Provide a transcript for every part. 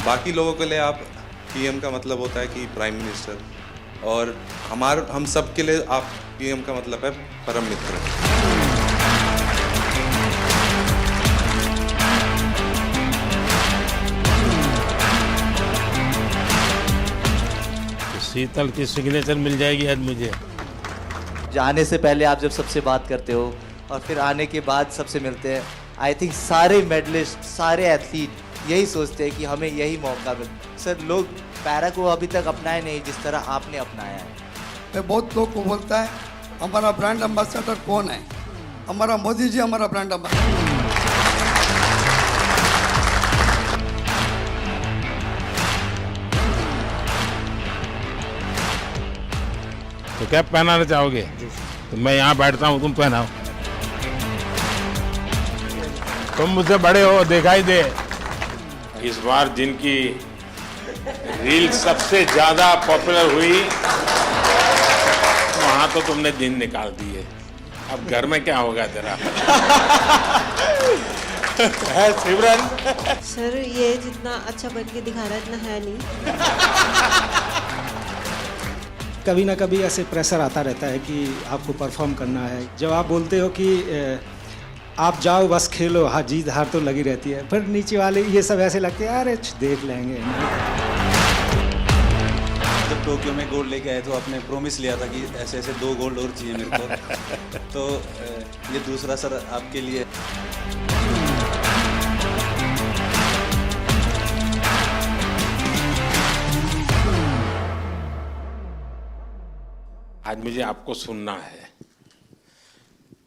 बाकी लोगों के लिए आप पीएम का मतलब होता है कि प्राइम मिनिस्टर, और हम सब के लिए आप पीएम का मतलब है परम मित्र। शीतल की सिग्नेचर मिल जाएगी आज मुझे। जाने से पहले आप जब सबसे बात करते हो और फिर आने के बाद सबसे मिलते हैं, आई थिंक सारे मेडलिस्ट, सारे एथलीट यही सोचते हैं कि हमें यही मौका मिले। सर, लोग पैरा को अभी तक अपनाए नहीं जिस तरह आपने अपनाया है। मैं बहुत लोग को बोलता है हमारा ब्रांड एम्बेसडर कौन है, हमारा मोदी जी हमारा ब्रांड एम्बेसडर। तो कैप पहनाना चाहोगे? तो मैं यहाँ बैठता हूँ, तुम पहनाओ। तुम मुझसे बड़े हो, दिखाई दे। इस बार जिनकी रील सबसे ज्यादा पॉपुलर हुई, वहां तो तुमने दिन निकाल दिए। अब घर में क्या होगा तेरा? है सिमरन? सर, ये जितना अच्छा बन के दिखा रहा है इतना है नहीं। कभी ना कभी ऐसे प्रेशर आता रहता है कि आपको परफॉर्म करना है। जब आप बोलते हो कि आप जाओ बस खेलो, हाँ जीत हार तो लगी रहती है, फिर नीचे वाले ये सब ऐसे लगते हैं अरे देख लेंगे। जब टोक्यो में गोल्ड लेके आए तो आपने प्रॉमिस लिया था कि ऐसे ऐसे 2 गोल्ड और चाहिए मेरे को। तो ये दूसरा सर आपके लिए। आज मुझे आपको सुनना है,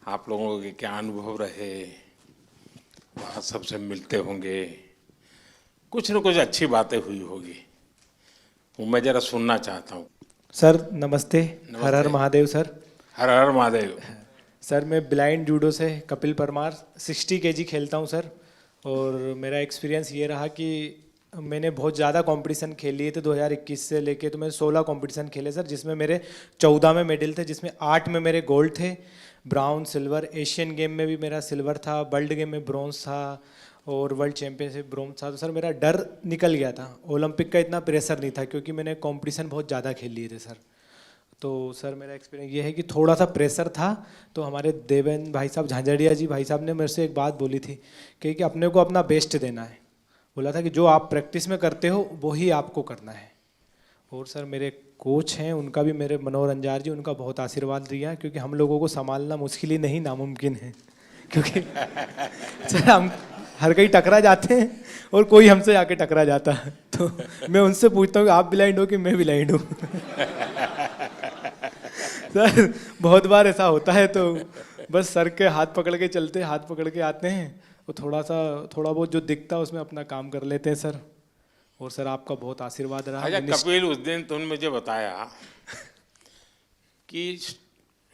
आप लोगों के क्या अनुभव रहे, वहाँ सबसे मिलते होंगे, कुछ न कुछ अच्छी बातें हुई होगी, वो मैं जरा सुनना चाहता हूँ। सर नमस्ते, हर हर महादेव सर। हर हर महादेव। सर, मैं ब्लाइंड जूडो से कपिल परमार 60 केजी खेलता हूँ सर, और मेरा एक्सपीरियंस ये रहा कि मैंने बहुत ज़्यादा कंपटीशन खेल लिए थे। 2021 से लेके तो मैं 16 कंपटीशन खेले सर, जिसमें मेरे 14 में मेडल थे, जिसमें 8 में मेरे गोल्ड थे, ब्राउन, सिल्वर। एशियन गेम में भी मेरा सिल्वर था, वर्ल्ड गेम में ब्रॉन्ज था, और वर्ल्ड चैम्पियनशिप ब्रॉन्ज था। तो सर मेरा डर निकल गया था, ओलंपिक का इतना प्रेशर नहीं था क्योंकि मैंने कंपटीशन बहुत ज़्यादा खेल लिए थे सर। तो सर मेरा एक्सपीरियंस ये है कि थोड़ा सा प्रेशर था। तो हमारे देवेंद्र भाई साहब, झांझड़िया जी भाई साहब ने मेरे से एक बात बोली थी कि अपने को अपना बेस्ट देना है। बोला था कि जो आप प्रैक्टिस में करते हो वही आपको करना है। और सर मेरे कोच हैं, उनका भी, मेरे मनोहर अंजार जी, उनका बहुत आशीर्वाद दिया, क्योंकि हम लोगों को संभालना मुश्किल ही नहीं नामुमकिन है। क्योंकि सर हम हर कहीं टकरा जाते हैं और कोई हमसे आके टकरा जाता है। तो मैं उनसे पूछता हूँ कि आप ब्लाइंड हो कि मैं ब्लाइंड हूँ। सर बहुत बार ऐसा होता है, तो बस सर के हाथ पकड़ के चलते, हाथ पकड़ के आते हैं, वो थोड़ा बहुत जो दिखता है उसमें अपना काम कर लेते हैं सर। और सर आपका बहुत आशीर्वाद रहा। अच्छा कपिल, उस दिन तुमने मुझे बताया कि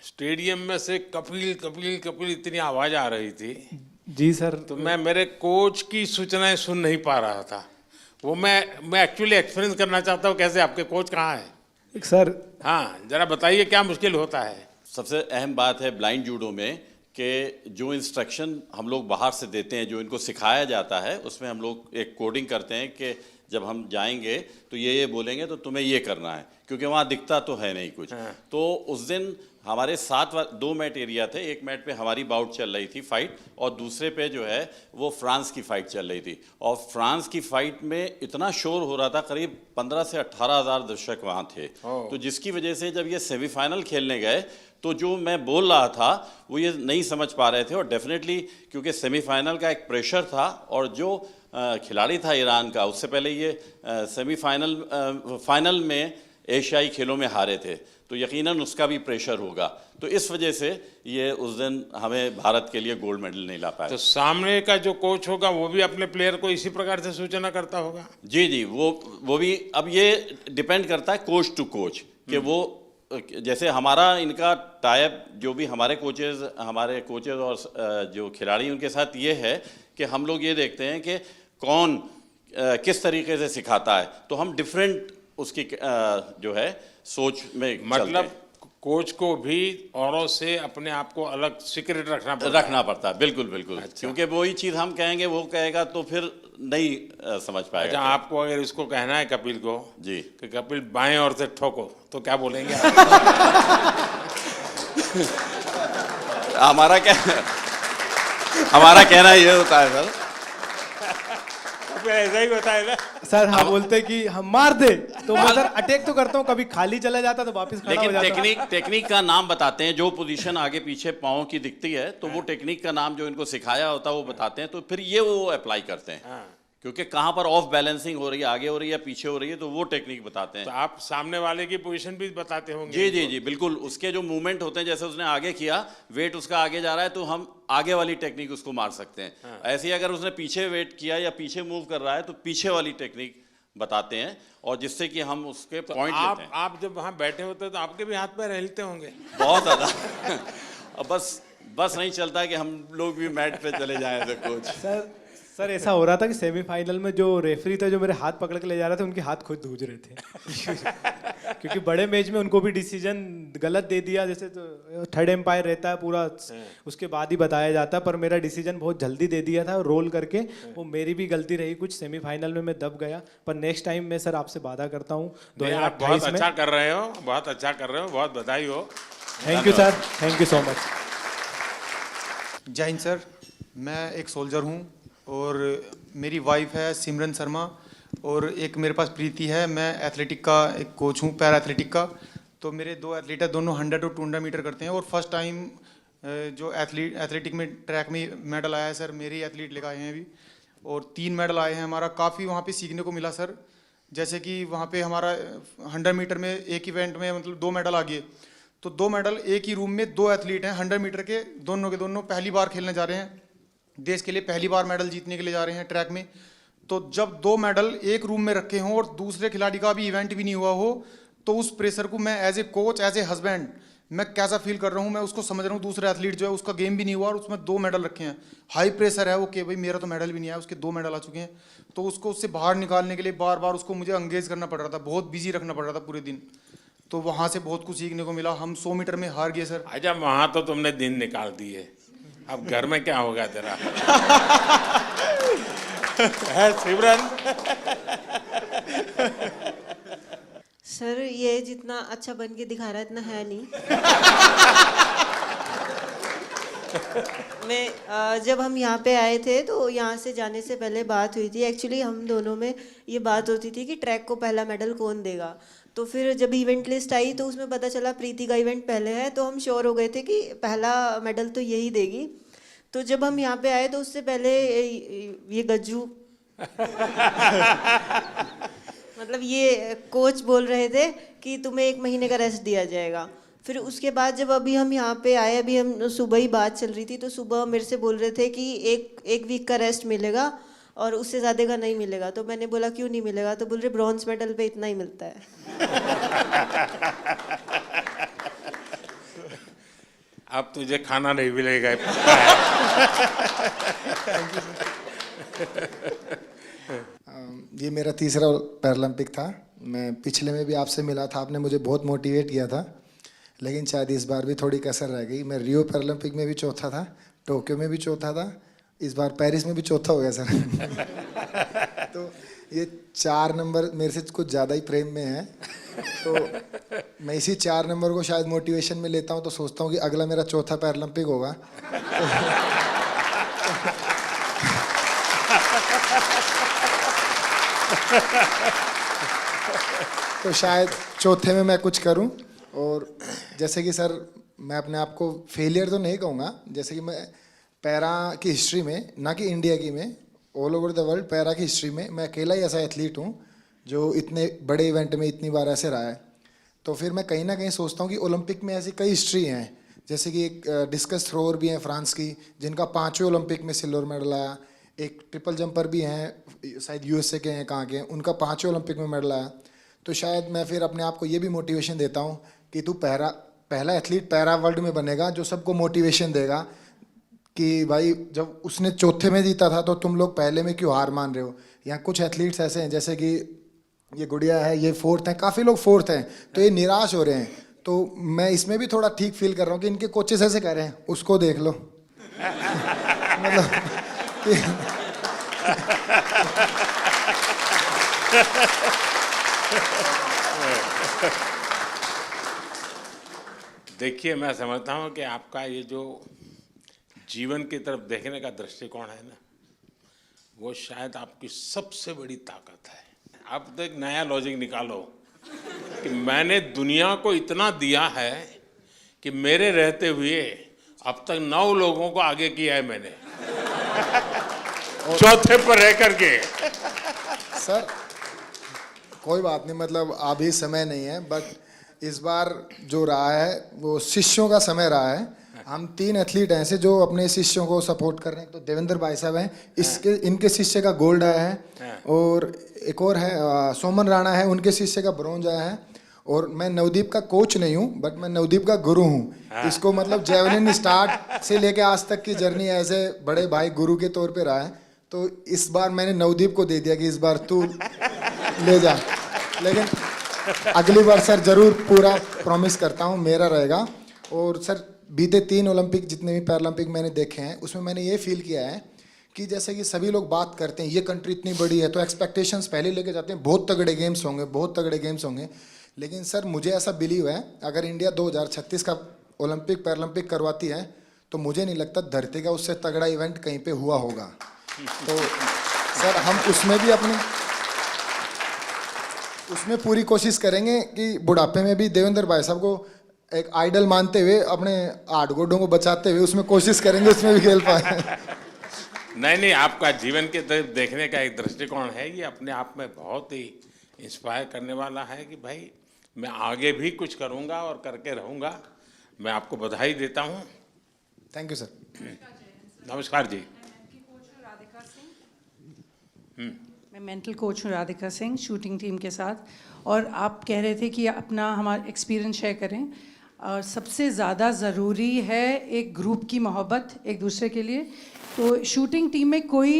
स्टेडियम में से कपिल कपिल कपिल इतनी आवाज आ रही थी। जी सर। तो मैं मेरे कोच की सूचनाएं सुन नहीं पा रहा था। वो मैं एक्चुअली एक्सपीरियंस करना चाहता हूँ, कैसे आपके कोच कहाँ है सर? हाँ जरा बताइए क्या मुश्किल होता है। सबसे अहम बात है ब्लाइंड जूडो में कि जो इंस्ट्रक्शन हम लोग बाहर से देते हैं, जो इनको सिखाया जाता है, उसमें हम लोग एक कोडिंग करते हैं कि जब हम जाएंगे तो ये बोलेंगे तो तुम्हें ये करना है, क्योंकि वहाँ दिखता तो है नहीं कुछ। तो उस दिन हमारे 2 मैट एरिया थे। एक मैट पे हमारी बाउट चल रही थी फाइट, और दूसरे पे जो है वो फ्रांस की फाइट चल रही थी। और फ्रांस की फाइट में इतना शोर हो रहा था, करीब 15 से 18 हज़ार दर्शक वहाँ थे। तो जिसकी वजह से जब ये सेमीफाइनल खेलने गए तो जो मैं बोल रहा था वो ये नहीं समझ पा रहे थे। और डेफिनेटली क्योंकि सेमीफाइनल का एक प्रेशर था, और जो खिलाड़ी था ईरान का, उससे पहले ये फाइनल में एशियाई खेलों में हारे थे, तो यकीनन उसका भी प्रेशर होगा। तो इस वजह से ये उस दिन हमें भारत के लिए गोल्ड मेडल नहीं ला पाया। तो सामने का जो कोच होगा वो भी अपने प्लेयर को इसी प्रकार से सूचना करता होगा? जी जी, वो भी। अब ये डिपेंड करता है कोच टू कोच कि वो, जैसे हमारा इनका टाइप, जो भी हमारे कोचेज और जो खिलाड़ी उनके साथ ये है कि हम लोग ये देखते हैं कि कौन किस तरीके से सिखाता है, तो हम डिफरेंट उसकी जो है सोच में मतलब कोच को भी औरों से अपने आप को अलग सीक्रेट रखना पड़ता है, बिल्कुल बिल्कुल। क्योंकि वही चीज़ हम कहेंगे वो कहेगा तो फिर नहीं समझ पाएगा। अच्छा, आपको अगर इसको कहना है कपिल को जी कि कपिल बाएं ओर से ठोको, तो क्या बोलेंगे आप? हमारा कहना ये होता है सर, ऐसा ही होता है ना सर। हाँ, बोलते कि हम मार दे तो मैं सर अटैक तो करता हूँ, कभी खाली चला जाता तो वापस खड़ा हो लेकिन जाता। टेक्निक का नाम बताते हैं। जो पोजीशन आगे पीछे पाँव की दिखती है तो वो टेक्निक का नाम जो इनको सिखाया होता है वो बताते हैं, तो फिर ये वो अप्लाई करते हैं। क्योंकि कहाँ पर ऑफ बैलेंसिंग हो रही है, आगे हो रही है, पीछे हो रही है, तो वो टेक्निक बताते हैं। तो आप सामने वाले की पोजीशन भी बताते होंगे? जी जी जी बिल्कुल। उसके जो मूवमेंट होते हैं, जैसे उसने आगे किया, वेट उसका आगे जा रहा है तो हम आगे वाली टेक्निक उसको मार सकते हैं। ऐसे ही अगर उसने पीछे वेट किया या पीछे मूव कर रहा है तो पीछे वाली टेक्निक बताते हैं, और जिससे कि हम उसके पॉइंट लेते हैं। आप जब वहाँ बैठे होते हैं तो आपके भी हाथ पैर हिलते होंगे? बहुत ज़्यादा। अब बस नहीं चलता है कि हम लोग भी मैट पे चले जाएं तो कोच। सर ऐसा हो रहा था कि सेमीफाइनल में जो रेफरी थे जो मेरे हाथ पकड़ के ले जा रहे थे, उनके हाथ खुद धूज रहे थे। क्योंकि बड़े मैच में उनको भी डिसीजन गलत दे दिया, जैसे तो थर्ड एम्पायर रहता है पूरा, उसके बाद ही बताया जाता है, पर मेरा डिसीजन बहुत जल्दी दे दिया था रोल करके। वो मेरी भी गलती रही कुछ, सेमीफाइनल में मैं दब गया। पर नेक्स्ट टाइम मैं सर आपसे वादा करता हूँ 2028 में। अच्छा कर रहे हो, बहुत अच्छा कर रहे हो, बहुत बधाई हो। Thank you sir, thank you so much. जय हिंद सर, मैं एक सोल्जर हूँ और मेरी वाइफ है सिमरन शर्मा, और एक मेरे पास प्रीति है। मैं एथलेटिक का एक कोच हूँ, पैरा एथलेटिक का। तो मेरे 2 एथलीट है, दोनों 100 और 200 मीटर करते हैं, और फर्स्ट टाइम जो एथलेटिक में ट्रैक में मेडल आया है सर, मेरे एथलीट लेकर आए हैं अभी, और 3 मेडल आए हैं। हमारा काफ़ी वहाँ पे सीखने को मिला सर। जैसे कि वहाँ पे हमारा 100 मीटर में एक इवेंट में मतलब 2 मेडल आ गए, तो 2 मेडल एक ही रूम में 2 एथलीट हैं 100 मीटर के, दोनों के दोनों पहली बार खेलने जा रहे हैं, देश के लिए पहली बार मेडल जीतने के लिए जा रहे हैं ट्रैक में। तो जब 2 मेडल एक रूम में रखे हों और दूसरे खिलाड़ी का भी इवेंट भी नहीं हुआ हो, तो उस प्रेशर को मैं as a coach, as a husband, मैं कैसा फील कर रहा हूँ, मैं उसको समझ रहा हूँ। दूसरा एथलीट जो है उसका गेम भी नहीं हुआ और उसमें 2 मेडल रखे हैं, हाई प्रेशर है वो कि भाई मेरा तो मेडल भी नहीं आया, उसके 2 मेडल आ चुके हैं। तो उसको उससे बाहर निकालने के लिए बार बार उसको मुझे एंगेज करना पड़ रहा था, बहुत बिजी रखना पड़ रहा था पूरे दिन। तो वहाँ से बहुत कुछ सीखने को मिला। हम 100 मीटर में हार गए सर। अच्छा, वहाँ तो तुमने दिन निकाल दिए, अब घर में क्या होगा तेरा? है सिमरन? सर ये जितना अच्छा बन के दिखा रहा है इतना है नहीं। मैं जब हम यहाँ पे आए थे तो यहाँ से जाने से पहले बात हुई थी, एक्चुअली हम दोनों में ये बात होती थी कि ट्रैक को पहला मेडल कौन देगा। तो फिर जब इवेंट लिस्ट आई तो उसमें पता चला प्रीति का इवेंट पहले है, तो हम श्योर हो गए थे कि पहला मेडल तो यही देगी। तो जब हम यहाँ पे आए तो उससे पहले ये गज्जू मतलब ये कोच बोल रहे थे कि तुम्हें 1 महीने का रेस्ट दिया जाएगा। फिर उसके बाद जब अभी हम यहाँ पे आए, अभी हम सुबह ही बात चल रही थी, तो सुबह मेरे से बोल रहे थे कि एक वीक का रेस्ट मिलेगा और उससे ज़्यादा का नहीं मिलेगा। तो मैंने बोला क्यों नहीं मिलेगा, तो बोल रहे ब्रॉन्ज मेडल पे इतना ही मिलता है। अब तुझे खाना नहीं मिलेगा। ये मेरा तीसरा पैरालंपिक था। मैं पिछले में भी आपसे मिला था, आपने मुझे बहुत मोटिवेट किया था, लेकिन शायद इस बार भी थोड़ी कसर रह गई। मैं रियो पैरालंपिक में भी चौथा था, टोक्यो में भी चौथा था, इस बार पेरिस में भी चौथा हो गया सर। तो ये 4 नंबर मेरे से कुछ ज़्यादा ही प्रेम में है, तो मैं इसी 4 नंबर को शायद मोटिवेशन में लेता हूँ। तो सोचता हूँ कि अगला मेरा चौथा पैरालंपिक होगा। तो शायद चौथे में मैं कुछ करूं। और जैसे कि सर मैं अपने आप को फेलियर तो नहीं कहूँगा, जैसे कि मैं पैरा की हिस्ट्री में, ना कि इंडिया की में, all over the world para की हिस्ट्री में मैं अकेला ही ऐसा एथलीट हूँ जो इतने बड़े इवेंट में इतनी बार ऐसे रहा है। तो फिर मैं कहीं ना कहीं सोचता हूँ कि ओलंपिक में ऐसी कई हिस्ट्री हैं, जैसे कि एक डिस्कस थ्रोअर भी हैं फ्रांस की जिनका 5वें ओलंपिक में सिल्वर मेडल आया, एक ट्रिपल जंपर भी हैं शायद यूएसए के हैं, कहाँ के हैं, उनका 5वें ओलंपिक में मेडल आया। तो शायद मैं फिर अपने आप को ये भी मोटिवेशन देता हूँ कि तू पहला एथलीट पैरा वर्ल्ड में बनेगा जो सबको मोटिवेशन देगा कि भाई जब उसने चौथे में जीता था तो तुम लोग पहले में क्यों हार मान रहे हो। यहाँ कुछ एथलीट्स ऐसे हैं जैसे कि ये गुड़िया है, ये 4th हैं, काफ़ी लोग 4th हैं, तो ये निराश हो रहे हैं। तो मैं इसमें भी थोड़ा ठीक फील कर रहा हूँ कि इनके कोचेस ऐसे कह रहे हैं, उसको देख लो। मतलब देखिए, मैं समझता हूँ कि आपका ये जो जीवन की तरफ देखने का दृष्टिकोण है ना, वो शायद आपकी सबसे बड़ी ताकत है। आप तो एक नया लॉजिक निकालो कि मैंने दुनिया को इतना दिया है कि मेरे रहते हुए अब तक 9 लोगों को आगे किया है मैंने, चौथे पर रह करके। सर कोई बात नहीं, मतलब अभी समय नहीं है, बट इस बार जो रहा है वो शिष्यों का समय रहा है। हम 3 एथलीट हैं ऐसे जो अपने शिष्यों को सपोर्ट कर रहे हैं। तो देवेंद्र भाई साहब हैं, इनके शिष्य का गोल्ड आया है, और एक और है सोमन राणा है, उनके शिष्य का ब्रॉन्ज आया है। और मैं नवदीप का कोच नहीं हूँ, बट मैं नवदीप का गुरु हूँ। इसको मतलब जेवलिन स्टार्ट से लेके आज तक की जर्नी ऐसे बड़े भाई गुरु के तौर पे रहा है। तो इस बार मैंने नवदीप को दे दिया कि इस बार तू ले जा, लेकिन अगली बार सर जरूर पूरा प्रॉमिस करता हूँ मेरा रहेगा। और सर बीते 3 ओलंपिक जितने भी पैरालंपिक मैंने देखे हैं, उसमें मैंने ये फील किया है कि जैसे कि सभी लोग बात करते हैं ये कंट्री इतनी बड़ी है तो एक्सपेक्टेशंस पहले लेके जाते हैं, बहुत तगड़े गेम्स होंगे, बहुत तगड़े गेम्स होंगे। लेकिन सर मुझे ऐसा बिलीव है, अगर इंडिया 2036 का ओलंपिक पैरालंपिक करवाती है तो मुझे नहीं लगता धरती का उससे तगड़ा इवेंट कहीं पे हुआ होगा। तो सर हम उसमें पूरी कोशिश करेंगे कि बुढ़ापे में भी देवेंद्र भाई साहब को एक आइडल मानते हुए, अपने 8 गोडों को बचाते हुए उसमें कोशिश करेंगे उसमें भी खेल पाए। नहीं, आपका जीवन के तरफ देखने का एक दृष्टिकोण है, ये अपने आप में बहुत ही इंस्पायर करने वाला है कि भाई मैं आगे भी कुछ करूंगा और करके रहूंगा। मैं आपको बधाई देता हूं। Thank you sir. नमस्कार जी। मैं मेंटल कोच हूँ राधिका सिंह, शूटिंग टीम के साथ। और आप कह रहे थे कि अपना हमारा एक्सपीरियंस शेयर करें, और सबसे ज़्यादा ज़रूरी है एक ग्रुप की मोहब्बत एक दूसरे के लिए। तो शूटिंग टीम में कोई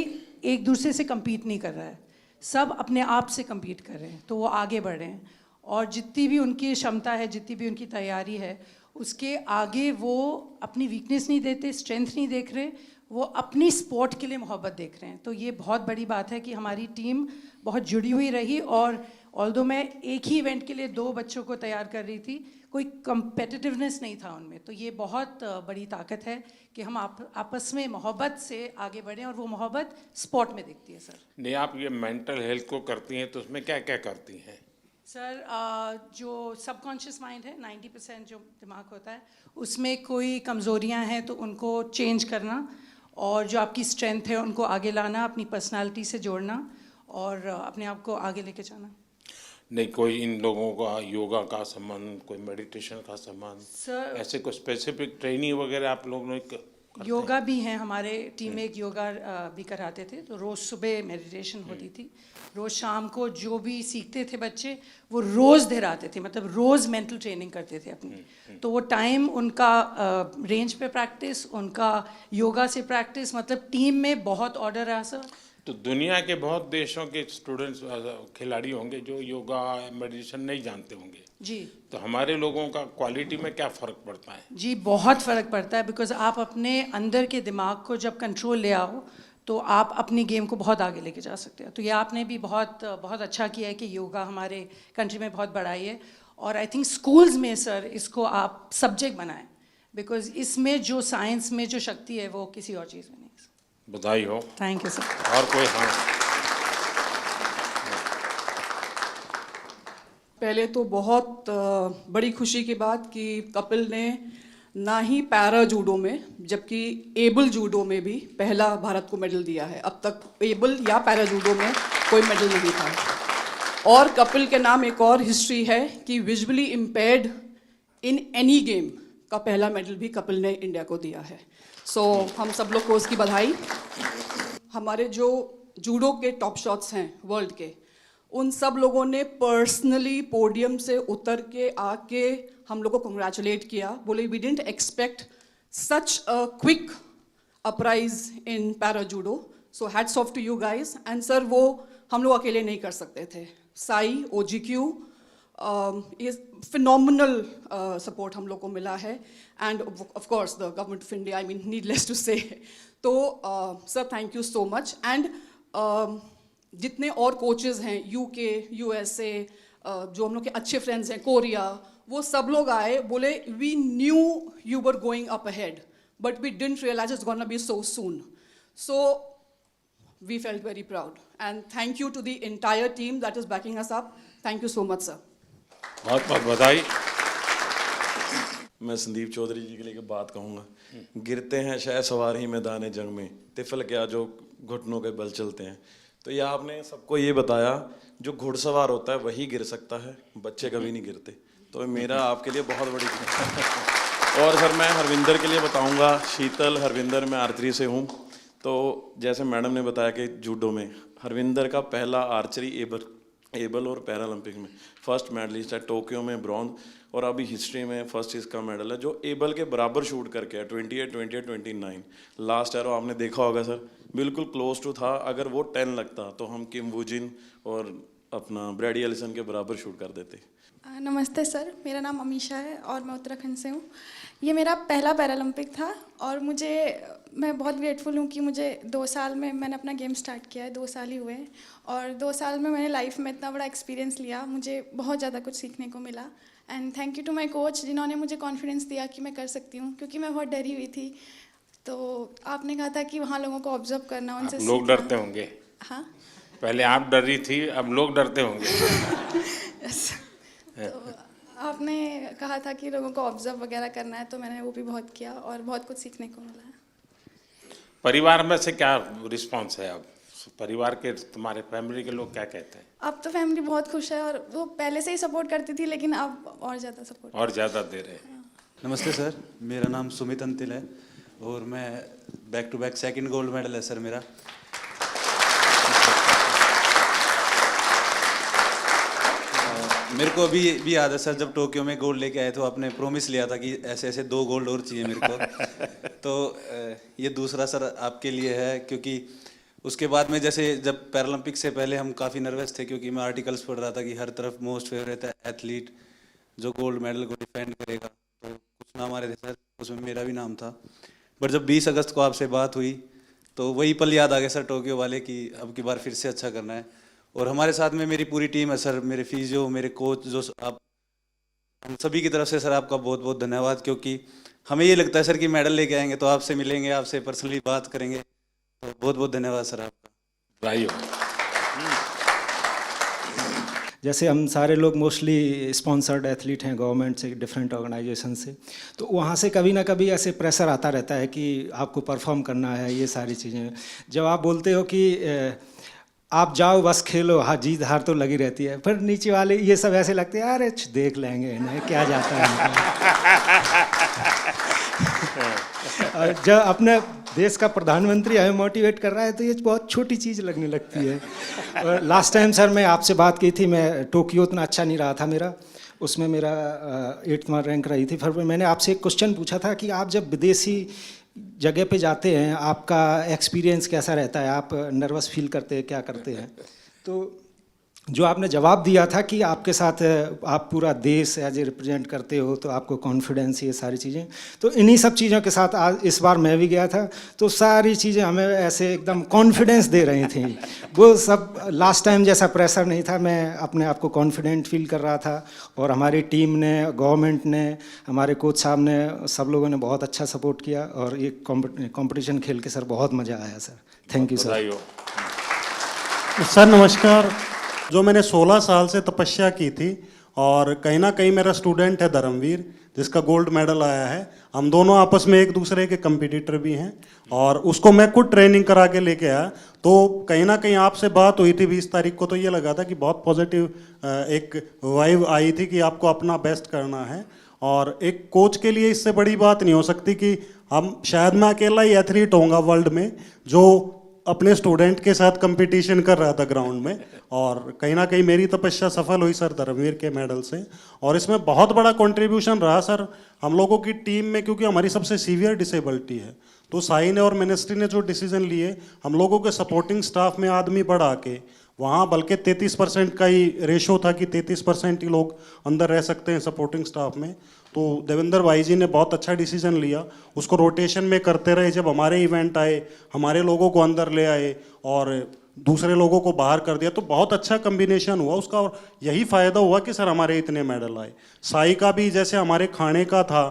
एक दूसरे से compete नहीं कर रहा है, सब अपने आप से compete कर रहे हैं, तो वो आगे बढ़ रहे हैं। और जितनी भी उनकी क्षमता है, जितनी भी उनकी तैयारी है, उसके आगे वो अपनी वीकनेस नहीं देते, स्ट्रेंथ नहीं देख रहे, वो अपनी स्पोर्ट के लिए मोहब्बत देख रहे हैं। तो ये बहुत बड़ी बात है कि हमारी टीम बहुत जुड़ी हुई रही। और ऑल्दो मैं एक ही इवेंट के लिए 2 बच्चों को तैयार कर रही थी, कोई कंपेटिटिवनेस नहीं था उनमें। तो ये बहुत बड़ी ताकत है कि हम आपस में मोहब्बत से आगे बढ़ें, और वो मोहब्बत स्पोर्ट में दिखती है। सर नहीं, आप ये मेंटल हेल्थ को करती हैं तो उसमें क्या क्या करती हैं? सर जो सबकॉन्शियस माइंड है, 90% जो दिमाग होता है, उसमें कोई कमज़ोरियां हैं तो उनको चेंज करना, और जो आपकी स्ट्रेंथ है उनको आगे लाना, अपनी पर्सनालिटी से जोड़ना और अपने आप को आगे लेके जाना। नहीं, कोई इन लोगों का योगा का संबंध, कोई मेडिटेशन का संबंध, सर ऐसे कोई स्पेसिफिक ट्रेनिंग वगैरह आप लोगों ने योगा भी हैं हमारे टीम में, एक योगा भी कराते थे। तो रोज़ सुबह मेडिटेशन होती थी, रोज़ शाम को जो भी सीखते थे बच्चे वो रोज़ दोहराते थे, मतलब रोज़ मेंटल ट्रेनिंग करते थे अपनी। तो वो टाइम उनका रेंज पे प्रैक्टिस, उनका योगा से प्रैक्टिस, मतलब टीम में बहुत ऑर्डर रहा सर। तो दुनिया के बहुत देशों के स्टूडेंट्स, खिलाड़ी होंगे जो योगा मेडिटेशन नहीं जानते होंगे जी। तो हमारे लोगों का क्वालिटी में क्या फ़र्क पड़ता है? जी बहुत फ़र्क पड़ता है, बिकॉज आप अपने अंदर के दिमाग को जब कंट्रोल ले आओ तो आप अपनी गेम को बहुत आगे लेके जा सकते हो। तो ये आपने भी बहुत अच्छा किया है कि योगा हमारे कंट्री में बहुत बढ़ाई है। और आई थिंक स्कूल्स में सर इसको आप सब्जेक्ट बनाएं, बिकॉज इसमें जो साइंस में जो शक्ति है वो किसी और चीज़ में नहीं है। बधाई हो। Thank you sir. और कोई? हाँ, पहले तो बहुत बड़ी खुशी की बात कि कपिल ने ना ही पैरा जूडो में जबकि एबल जूडो में भी पहला भारत को मेडल दिया है। अब तक एबल या पैरा जूडो में कोई मेडल नहीं था। और कपिल के नाम एक और हिस्ट्री है कि visually impaired in any game का पहला मेडल भी कपिल ने इंडिया को दिया है। सो हम सब लोग को उसकी बधाई। हमारे जो जूडो के टॉप शॉट्स हैं वर्ल्ड के, उन सब लोगों ने पर्सनली पोडियम से उतर के आके हम लोग को कंग्रेचुलेट किया, बोले we didn't expect such a quick uprise in para judo, so hats off to you guys. And sir वो हम लोग अकेले नहीं कर सकते थे। साई, OGQ, ये फिनोमिनल सपोर्ट हम लोग को मिला है and of course the government of India, I mean needless to say. तो sir thank you so much. And जितने और कोचेज़ हैं यूके, यूएसए, जो हम लोग के अच्छे फ्रेंड्स हैं, कोरिया, वो सब लोग आए, बोले we knew you were going up ahead but we didn't realise it's gonna be so soon. So we felt very proud and thank you to the entire team that is backing us up. Thank you so much sir. बहुत बहुत बधाई। मैं संदीप चौधरी जी के लिए बात कहूँगा। गिरते हैं शायद सवार ही मैदान जंग में, तिफल क्या जो घुटनों के बल चलते हैं। तो ये आपने सबको ये बताया जो घुड़सवार होता है वही गिर सकता है, बच्चे कभी नहीं गिरते। तो मेरा आपके लिए बहुत बड़ी और सर मैं हरविंदर के लिए बताऊँगा। शीतल, हरविंदर, मैं आर्चरी से हूँ। तो जैसे मैडम ने बताया कि जूडो में हरविंदर का पहला आर्चरी एबल और पैरालंपिक में फर्स्ट मेडलिस्ट है, टोक्यो में ब्रॉन्ज, और अभी हिस्ट्री में फर्स्ट इसका मेडल है जो एबल के बराबर शूट करके है 28, 28, 29। लास्ट एरो आपने देखा होगा सर, बिल्कुल क्लोज टू था। अगर वो 10 लगता तो हम किम वूजिन और अपना ब्रैडी एलिसन के बराबर शूट कर देते। नमस्ते सर, मेरा नाम अमीशा है और मैं उत्तराखंड से हूँ। ये मेरा पहला पैरालंपिक था और मैं बहुत ग्रेटफुल हूँ कि मुझे 2 साल में मैंने अपना गेम स्टार्ट किया है, 2 साल ही हुए हैं और 2 साल में मैंने लाइफ में इतना बड़ा एक्सपीरियंस लिया, मुझे बहुत ज़्यादा कुछ सीखने को मिला। And thank you to my coach जिन्होंने मुझे कॉन्फिडेंस दिया कि मैं कर सकती हूँ, क्योंकि मैं बहुत डरी हुई थी। तो आपने कहा था कि वहाँ लोगों को ऑब्जर्व करना, उनसे लोग डरते होंगे। हाँ, पहले आप डर रही थी, अब लोग डरते होंगे। तो आपने कहा था कि लोगों को ऑब्जर्व वगैरह करना है, तो मैंने वो भी बहुत किया और बहुत कुछ सीखने को मिला है। परिवार में से क्या रिस्पांस है? अब परिवार के, तुम्हारे फैमिली के लोग क्या कहते हैं? अब तो फैमिली बहुत खुश है और वो पहले से ही सपोर्ट करती थी, लेकिन अब और ज़्यादा सपोर्ट, और ज़्यादा दे रहे हैं। नमस्ते सर, मेरा नाम सुमित अंतिल है और मैं back to back 2nd gold medal है सर मेरा। मेरे को अभी याद है सर, जब टोक्यो में गोल्ड लेके आए तो आपने प्रॉमिस लिया था कि ऐसे ऐसे 2 गोल्ड और चाहिए मेरे को। तो ये दूसरा सर आपके लिए है, क्योंकि उसके बाद में जैसे जब पैरालंपिक से पहले हम काफ़ी नर्वस थे, क्योंकि मैं आर्टिकल्स पढ़ रहा था कि हर तरफ मोस्ट फेवरेट एथलीट जो गोल्ड मेडल को डिफेंड करेगा, तो कुछ नाम आ रहे थे सर, उसमें मेरा भी नाम था। बट जब 20 अगस्त को आपसे बात हुई तो वही पल याद आ गया सर टोक्यो वाले, कि अब की बार फिर से अच्छा करना है। और हमारे साथ में मेरी पूरी टीम है सर, मेरे फिजियो, मेरे कोच, जो आप, हम सभी की तरफ से सर आपका बहुत बहुत धन्यवाद। क्योंकि हमें ये लगता है सर कि मेडल लेके आएंगे तो आपसे मिलेंगे, आपसे पर्सनली बात करेंगे, तो बहुत बहुत धन्यवाद सर आपका। जैसे हम सारे लोग मोस्टली स्पॉन्सर्ड एथलीट हैं गवर्नमेंट से, डिफरेंट ऑर्गेनाइजेशन से, तो वहाँ से कभी ना कभी ऐसे प्रेशर आता रहता है कि आपको परफॉर्म करना है, ये सारी चीज़ें। जब आप बोलते हो कि आप जाओ बस खेलो, हाँ जीत हार तो लगी रहती है, पर नीचे वाले ये सब ऐसे लगते हैं अरे देख लेंगे इन्हें क्या जाता है। और जब अपने देश का प्रधानमंत्री हमें मोटिवेट कर रहा है तो ये बहुत छोटी चीज़ लगने लगती है। और लास्ट टाइम सर मैं आपसे बात की थी, मैं टोक्यो उतना अच्छा नहीं रहा था मेरा, उसमें मेरा 8वां रैंक रही थी। फिर मैंने आपसे एक क्वेश्चन पूछा था कि आप जब विदेशी जगह पे जाते हैं आपका एक्सपीरियंस कैसा रहता है, आप नर्वस फील करते हैं, क्या करते हैं? तो जो आपने जवाब दिया था कि आपके साथ आप पूरा देश एज ए रिप्रेजेंट करते हो तो आपको कॉन्फिडेंस, ये सारी चीज़ें, तो इन्हीं सब चीज़ों के साथ आज इस बार मैं भी गया था, तो सारी चीज़ें हमें ऐसे एकदम कॉन्फिडेंस दे रही थी। वो सब लास्ट टाइम जैसा प्रेशर नहीं था, मैं अपने आप को कॉन्फिडेंट फील कर रहा था और हमारी टीम ने, गवर्नमेंट ने, हमारे कोच साहब ने, सब लोगों ने बहुत अच्छा सपोर्ट किया और ये कॉम्पिटिशन खेल के सर बहुत मज़ा आया sir. Thank you sir. Sir नमस्कार। जो मैंने 16 साल से तपस्या की थी और कहीं ना कहीं मेरा स्टूडेंट है धर्मवीर जिसका गोल्ड मेडल आया है, हम दोनों आपस में एक दूसरे के कंपटीटर भी हैं और उसको मैं खुद ट्रेनिंग करा के लेके आया। तो कहीं ना कहीं आपसे बात हुई थी 20 तारीख को, तो ये लगा था कि बहुत पॉजिटिव एक वाइब आई थी कि आपको अपना बेस्ट करना है। और एक कोच के लिए इससे बड़ी बात नहीं हो सकती कि हम, शायद मैं अकेला ही एथलीट होऊंगा वर्ल्ड में जो अपने स्टूडेंट के साथ कंपटीशन कर रहा था ग्राउंड में, और कहीं ना कहीं मेरी तपस्या सफल हुई सर धर्मवीर के मेडल से। और इसमें बहुत बड़ा कंट्रीब्यूशन रहा सर हम लोगों की टीम में, क्योंकि हमारी सबसे सीवियर डिसेबिलिटी है। तो साई ने और मिनिस्ट्री ने जो डिसीजन लिए, हम लोगों के सपोर्टिंग स्टाफ में आदमी बढ़ा के वहाँ बल्कि 33% का ही रेशो था कि 33% ही लोग अंदर रह सकते हैं सपोर्टिंग स्टाफ में। तो देवेंद्र भाई जी ने बहुत अच्छा डिसीजन लिया, उसको रोटेशन में करते रहे। जब हमारे इवेंट आए, हमारे लोगों को अंदर ले आए और दूसरे लोगों को बाहर कर दिया, तो बहुत अच्छा कम्बिनेशन हुआ उसका। और यही फ़ायदा हुआ कि सर हमारे इतने मेडल आए। साई का भी जैसे हमारे खाने का था,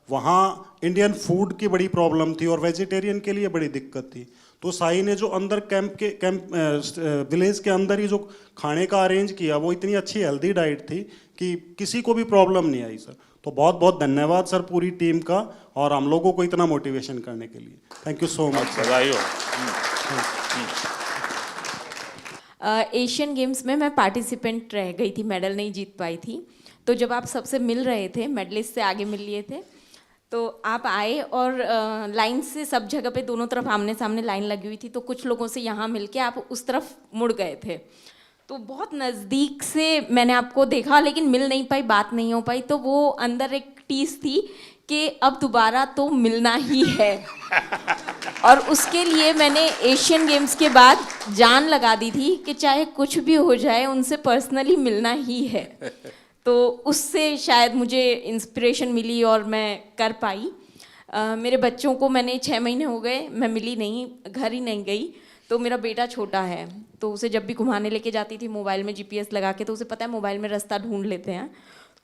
वहाँ इंडियन फूड की बड़ी प्रॉब्लम थी और वेजिटेरियन के लिए बड़ी दिक्कत थी। तो साई ने जो अंदर विलेज के अंदर ही जो खाने का अरेंज किया, वो इतनी अच्छी हेल्दी डाइट थी कि किसी को भी प्रॉब्लम नहीं आई सर। तो बहुत बहुत धन्यवाद सर पूरी टीम का, और हम लोगों को इतना मोटिवेशन करने के लिए। Thank you so much. बधाई हो। एशियन गेम्स में मैं पार्टिसिपेंट रह गई थी, मेडल नहीं जीत पाई थी। तो जब आप सबसे मिल रहे थे, मेडलिस्ट से आगे मिल लिए थे, तो आप आए और लाइन से सब जगह पे दोनों तरफ आमने सामने लाइन लगी हुई थी। तो कुछ लोगों से यहाँ मिलके आप उस तरफ मुड़ गए थे। तो बहुत नज़दीक से मैंने आपको देखा, लेकिन मिल नहीं पाई, बात नहीं हो पाई। तो वो अंदर एक टीस थी कि अब दोबारा तो मिलना ही है। और उसके लिए मैंने एशियन गेम्स के बाद जान लगा दी थी कि चाहे कुछ भी हो जाए, उनसे पर्सनली मिलना ही है। तो उससे शायद मुझे इंस्पिरेशन मिली और मैं कर पाई। मेरे बच्चों को मैंने 6 महीने हो गए, मैं मिली नहीं, घर ही नहीं गई। तो मेरा बेटा छोटा है, तो उसे जब भी घुमाने लेके जाती थी मोबाइल में GPS लगा के, तो उसे पता है मोबाइल में रास्ता ढूंढ लेते हैं।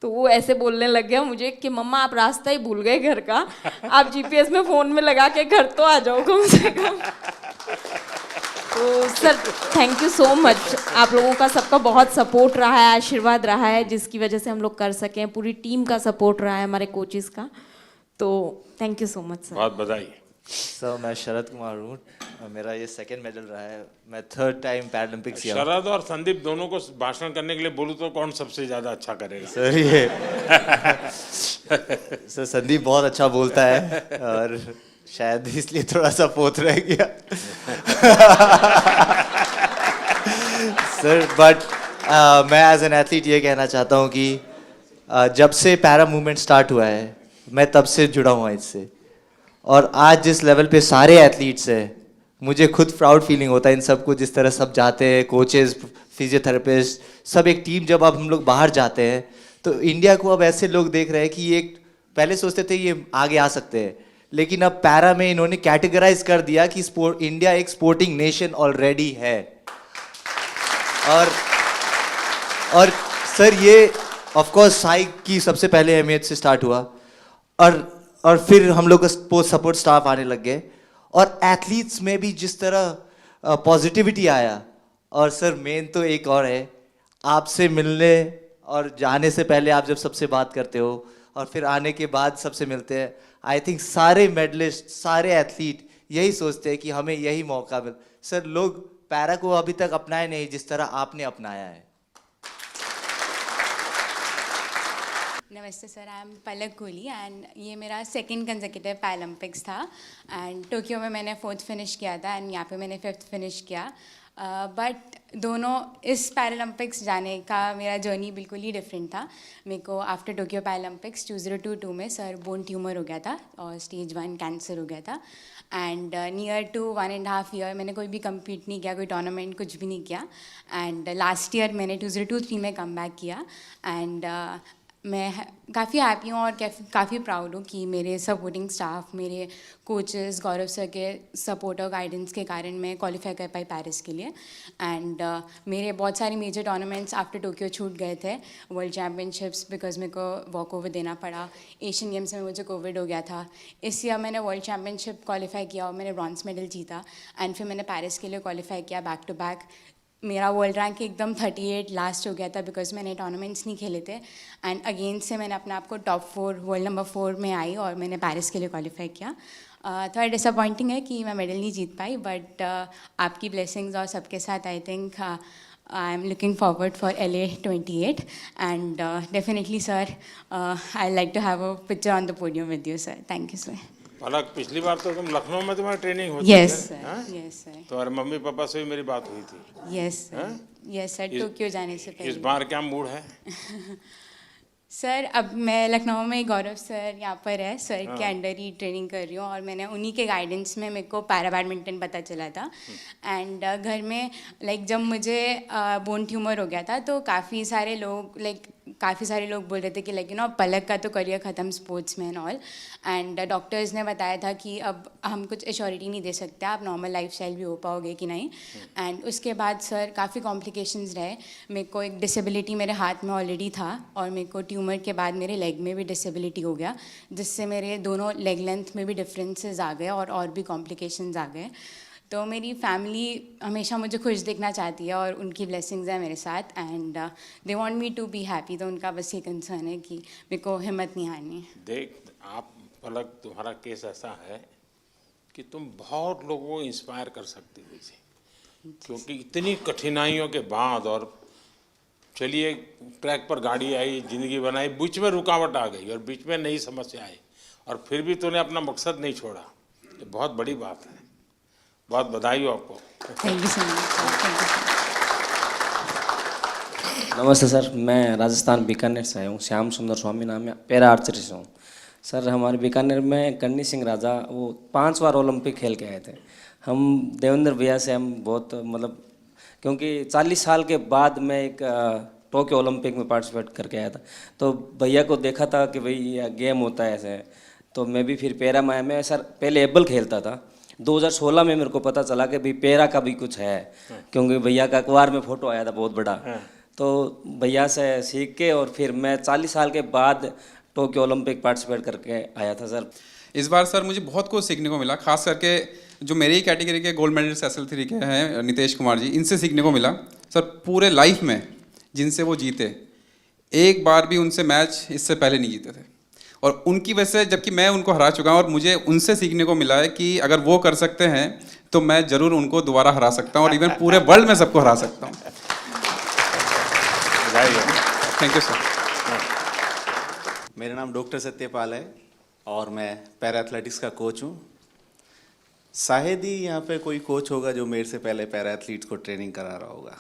तो वो ऐसे बोलने लग गया मुझे कि मम्मा आप रास्ता ही भूल गए घर का, आप GPS में फ़ोन में लगा के घर तो आ जाओ कम से कम। तो sir thank you so much, आप लोगों का सबका बहुत सपोर्ट रहा है, आशीर्वाद रहा है, जिसकी वजह से हम लोग कर सकें। पूरी टीम का सपोर्ट रहा है, हमारे कोचेस का। तो thank you so much sir. बहुत बधाई। सर मैं शरद कुमार हूँ, मेरा ये 2nd मेडल रहा है। मैं 3rd टाइम पैरालंपिक्स किया। शरद और संदीप दोनों को भाषण करने के लिए बोलूँ तो कौन सबसे ज़्यादा अच्छा करेगा? सर ये सर संदीप बहुत अच्छा बोलता है और शायद इसलिए थोड़ा सा पोत रह गया। सर बट मैं एज एन एथलीट ये कहना चाहता हूँ कि जब से पैरा मूवमेंट स्टार्ट हुआ है, मैं तब से जुड़ा हुआ इससे। और आज जिस लेवल पे सारे एथलीट्स हैं, मुझे खुद प्राउड फीलिंग होता है इन सबको, जिस तरह सब जाते हैं, कोचेस, फिजियोथेरेपिस्ट, सब एक टीम। जब अब हम लोग बाहर जाते हैं तो इंडिया को अब ऐसे लोग देख रहे हैं कि ये पहले सोचते थे ये आगे आ सकते हैं, लेकिन अब पैरा में इन्होंने कैटेगराइज कर दिया कि इंडिया एक स्पोर्टिंग नेशन ऑलरेडी है। और सर ये ऑफ कोर्स साई की सबसे पहले अहमियत से स्टार्ट हुआ, और फिर हम लोग का सपोर्ट स्टाफ आने लग गए, और एथलीट्स में भी जिस तरह पॉजिटिविटी आया। और सर मेन तो एक और है, आपसे मिलने और जाने से पहले आप जब सबसे बात करते हो और फिर आने के बाद सबसे मिलते हैं, आई थिंक सारे मेडलिस्ट, सारे एथलीट यही सोचते हैं कि हमें यही मौका मिल। सर लोग पैरा को अभी तक अपनाए नहीं जिस तरह आपने अपनाया है। नमस्ते sir, I am Palak Kohli and ये मेरा 2nd कंसेक्यूटिव पैरालंपिक्स था। एंड टोक्यो में मैंने 4th फिनिश किया था एंड यहाँ पे मैंने 5th फिनिश किया। बट दोनों इस पैरालंपिक्स जाने का मेरा जर्नी बिल्कुल ही डिफरेंट था। मेरे को आफ्टर टोक्यो पैरालंपिक्स 2022 में सर बोन ट्यूमर हो गया था और स्टेज 1 कैंसर हो गया था। एंड नियर टू 1.5 ईयर मैंने कोई भी कम्पीट नहीं किया, कोई टूर्नामेंट कुछ भी नहीं किया। एंड लास्ट ईयर मैंने 2023 में कम बैक किया। एंड मैं काफ़ी हैप्पी हूँ और काफ़ी प्राउड हूँ कि मेरे सपोर्टिंग स्टाफ, मेरे कोचेस, गौरव सर के सपोर्ट और गाइडेंस के कारण मैं क्वालिफाई कर पाई पेरिस के लिए। एंड मेरे बहुत सारे मेजर टूर्नामेंट्स आफ्टर टोक्यो छूट गए थे। वर्ल्ड चैम्पियनशिप्स बिकॉज मेरे को वॉक ओवर देना पड़ा, एशियन गेम्स में मुझे कोविड हो गया था। इस ईयर मैंने वर्ल्ड चैम्पियनशिप क्वालिफाई किया और मैंने ब्रॉन्ज मेडल जीता। एंड फिर मैंने पेरिस के लिए क्वालिफाई किया बैक टू बैक। मेरा वर्ल्ड रैंक एकदम 38 लास्ट हो गया था बिकॉज मैंने टूर्नामेंट्स नहीं खेले थे। एंड अगेन से मैंने अपने आप को टॉप 4 वर्ल्ड नंबर 4 में आई और मैंने पेरिस के लिए क्वालिफाई किया। थोड़ा डिसअपॉइंटिंग है कि मैं मेडल नहीं जीत पाई, बट आपकी ब्लेसिंग्स और सबके साथ I think I am looking forward for LA 28 and definitely sir I like to have a picture on the podium with you sir. Thank you sir. Palak, पिछली बार तो तुम लखनऊ में तुम्हारी ट्रेनिंग होती Yes, sir. Yes, sir. तो और mummy papa से भी मेरी बात हुई थी। Yes sir, yes sir, Tokyo जाने से पहले। इस बार क्या मूड है? सर अब मैं लखनऊ में गौरव सर यहाँ पर है, सर के अंडर ही ट्रेनिंग कर रही हूँ और मैंने उन्हीं के गाइडेंस में मेरे को पैरा बैडमिंटन पता चला था। एंड घर में लाइक जब मुझे बोन ट्यूमर हो गया था तो काफ़ी सारे लोग बोल रहे थे कि लाइक यू नो पलक का तो करियर ख़त्म स्पोर्ट्स में एंड ऑल। एंड डॉक्टर्स ने बताया था कि अब हम कुछ एश्योरिटी नहीं दे सकते आप नॉर्मल लाइफस्टाइल भी हो पाओगे कि नहीं। एंड उसके बाद सर काफ़ी कॉम्प्लिकेशंस रहे। मेरे को एक डिसेबिलिटी मेरे हाथ में ऑलरेडी था और मेरे को ट्यूमर के बाद मेरे लेग में भी डिसेबिलिटी हो गया, जिससे मेरे दोनों लेग लेंथ में भी डिफरेंसेस आ गए और भी कॉम्प्लिकेशंस आ गए। तो मेरी फैमिली हमेशा मुझे खुश देखना चाहती है और उनकी ब्लेसिंग्स है मेरे साथ and they want me to be happy. तो उनका बस ये कंसर्न है कि मेरे को हिम्मत नहीं हारनी। देख आप पलक, तुम्हारा केस ऐसा है कि तुम बहुत लोगों को इंस्पायर कर सकती हो इसे, क्योंकि इतनी कठिनाइयों के बाद और चलिए ट्रैक पर गाड़ी आई, जिंदगी बनाई, बीच में रुकावट आ गई और बीच में नई समस्या आई और फिर भी तूने अपना मकसद नहीं छोड़ा। ये बहुत बड़ी बात है, बहुत बधाई हो आपको। Thank you so much. नमस्ते सर, मैं राजस्थान बीकानेर से आया हूँ। श्याम सुंदर स्वामी नाम है, पैरा आर्चरी से हूँ। सर हमारे बीकानेर में करनी सिंह राजा वो 5 बार ओलंपिक खेल के आए थे। हम देवेंद्र भैया से हम बहुत मतलब, क्योंकि 40 साल के बाद मैं एक टोक्यो ओलंपिक में पार्टिसिपेट करके आया था, तो भैया को देखा था कि भाई ये गेम होता है ऐसे। तो मैं भी फिर पैरा में आया। मैं सर पहले एबल खेलता था, 2016 में मेरे को पता चला कि भाई पैरा का भी कुछ है, क्योंकि भैया का अखबार में फ़ोटो आया था बहुत बड़ा। तो भैया से सीख के और फिर मैं 40 साल के बाद टोक्यो ओलंपिक पार्टिसिपेट करके आया था सर। इस बार सर मुझे बहुत कुछ सीखने को मिला, खास करके जो मेरी कैटेगरी के गोल्ड मेडलिस्ट SL3 के हैं नितेश कुमार जी, इनसे सीखने को मिला। सर पूरे लाइफ में जिनसे वो जीते, एक बार भी उनसे मैच इससे पहले नहीं जीते थे और उनकी वजह से, जबकि मैं उनको हरा चुका हूँ और मुझे उनसे सीखने को मिला है कि अगर वो कर सकते हैं तो मैं ज़रूर उनको दोबारा हरा सकता हूँ और इवन पूरे वर्ल्ड में सबको हरा सकता हूँ। Thank you sir. मेरा नाम डॉक्टर सत्यपाल है और मैं पैरा एथलेटिक्स का कोच हूँ। शायद ही यहाँ पे कोई कोच होगा जो मेरे से पहले पैरा एथलीट्स को ट्रेनिंग करा रहा होगा।